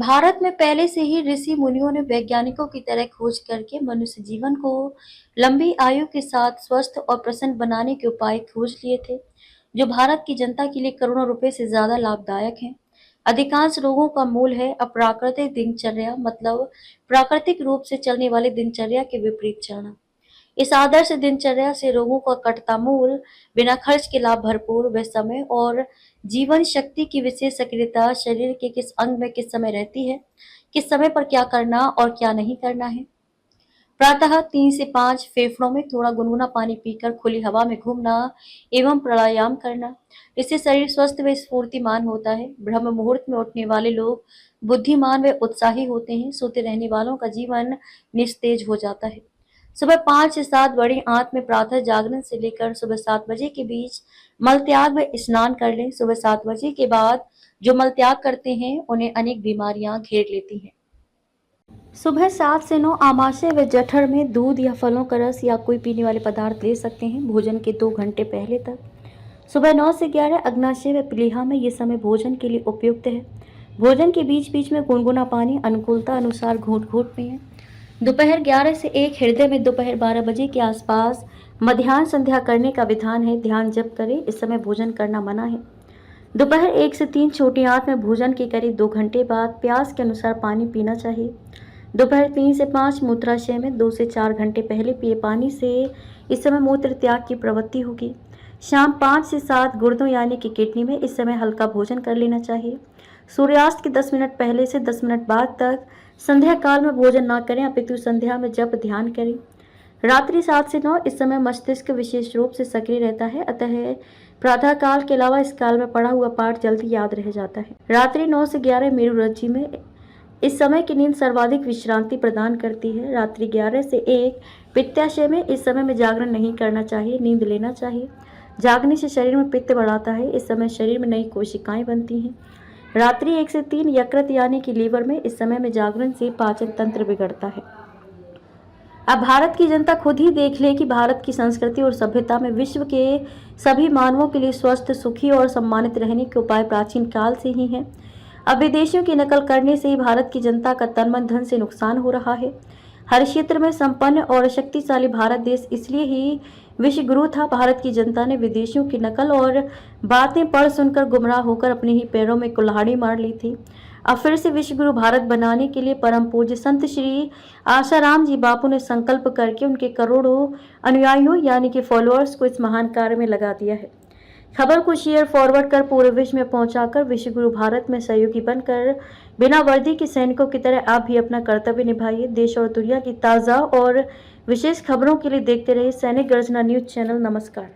भारत में पहले से ही ऋषि मुनियों ने वैज्ञानिकों की तरह खोज करके मनुष्य जीवन को लंबी आयु के साथ स्वस्थ और प्रसन्न बनाने के उपाय खोज लिए थे, जो भारत की जनता के लिए करोड़ों रुपए से ज्यादा लाभदायक हैं। अधिकांश रोगों का मूल है अप्राकृतिक दिनचर्या, मतलब प्राकृतिक रूप से चलने वाली दिनचर्या के विपरीत चलना। इस आदर्श दिनचर्या से रोगों का कटता मूल, बिना खर्च के लाभ भरपूर व समय और जीवन शक्ति की विशेष सक्रियता शरीर के किस अंग में किस समय रहती है, किस समय पर क्या करना और क्या नहीं करना है। प्रातः 3 से 5 फेफड़ों में थोड़ा गुनगुना पानी पीकर खुली हवा में घूमना एवं प्राणायाम करना, इससे शरीर स्वस्थ व स्फूर्तिमान होता है। ब्रह्म मुहूर्त में उठने वाले लोग बुद्धिमान व उत्साही होते हैं। सोते रहने वालों का जीवन निस्तेज हो जाता है। सुबह 5 से 7 बड़ी आंत में प्रातः जागरण से लेकर सुबह 7 बजे के बीच मल त्याग व स्नान कर लें। सुबह 7 बजे के बाद जो मल त्याग करते हैं उन्हें अनेक बीमारियां घेर लेती हैं। सुबह 7 से 9 आमाशय व जठर में दूध या फलों का रस या कोई पीने वाले पदार्थ ले सकते हैं, भोजन के 2 घंटे पहले तक। सुबह 9 से 11 अग्नाशय व प्लीहा में ये समय भोजन के लिए उपयुक्त है। भोजन के बीच बीच में गुनगुना पानी अनुकूलता अनुसार घूंट घूंट पिएं। दोपहर 11 से 1 हृदय में दोपहर 12 बजे के आसपास मध्याह्न संध्या करने का विधान है। ध्यान जप करें, इस समय भोजन करना मना है। दोपहर 1 से 3 छोटी आंत में भोजन के करीब 2 घंटे बाद प्यास के अनुसार पानी पीना चाहिए। दोपहर 3 से 5 मूत्राशय में 2 से 4 घंटे पहले पिए पानी से इस समय मूत्र त्याग की प्रवृत्ति होगी। शाम 5 से 7 गुर्दों यानी कि किडनी में इस समय हल्का भोजन कर लेना चाहिए। सूर्यास्त के 10 मिनट पहले से 10 मिनट बाद तक संध्या काल में भोजन न करें, अपितु संध्या में जप ध्यान करें। रात्रि 7 से 9 इस समय मस्तिष्क विशेष रूप से सक्रिय रहता है, अतः प्रातः काल के अलावा इस काल में पढ़ा हुआ पाठ जल्दी याद रह जाता है। रात्रि 9 से 11 मेरुरज्जु में इस समय की नींद सर्वाधिक विश्रांति प्रदान करती है। रात्रि 11 से 1 पित्ताशय में इस समय में जागरण नहीं करना चाहिए, नींद लेना चाहिए। जागने से शरीर में पित्त बढ़ाता है, इस समय शरीर में नई कोशिकाएं बनती हैं। रात्रि 1 से 3 यकृत यानी कि लीवर में इस समय में जागरण से पाचन तंत्र बिगड़ता है। अब भारत की जनता खुद ही देख ले कि भारत की संस्कृति और सभ्यता में विश्व के सभी मानवों के लिए स्वस्थ, सुखी और सम्मानित रहने के उपाय प्राचीन काल से ही हैं। अब विदेशियों की नकल करने से ही भारत की जनता का तन मन धन से नुकसान हो रहा है। हर क्षेत्र में संपन्न और शक्तिशाली भारत देश इसलिए ही विश्व गुरु था। भारत की जनता ने विदेशियों की नकल और बातें पढ़ सुनकर गुमराह होकर अपने ही पैरों में कुल्हाड़ी मार ली थी। अब फिर से विश्व गुरु भारत बनाने के लिए परम पूज्य संत श्री आसाराम जी बापू ने संकल्प करके उनके करोड़ों अनुयायियों यानी कि फॉलोअर्स को इस महान कार्य में लगा दिया है। खबर को शेयर फॉरवर्ड कर पूरे विश्व में पहुंचाकर विश्व गुरु भारत में सहयोगी बनकर बिना वर्दी के सैनिकों की तरह आप भी अपना कर्तव्य निभाइए। देश और दुनिया की ताज़ा और विशेष खबरों के लिए देखते रहिए सैनिक गर्जना न्यूज चैनल। नमस्कार।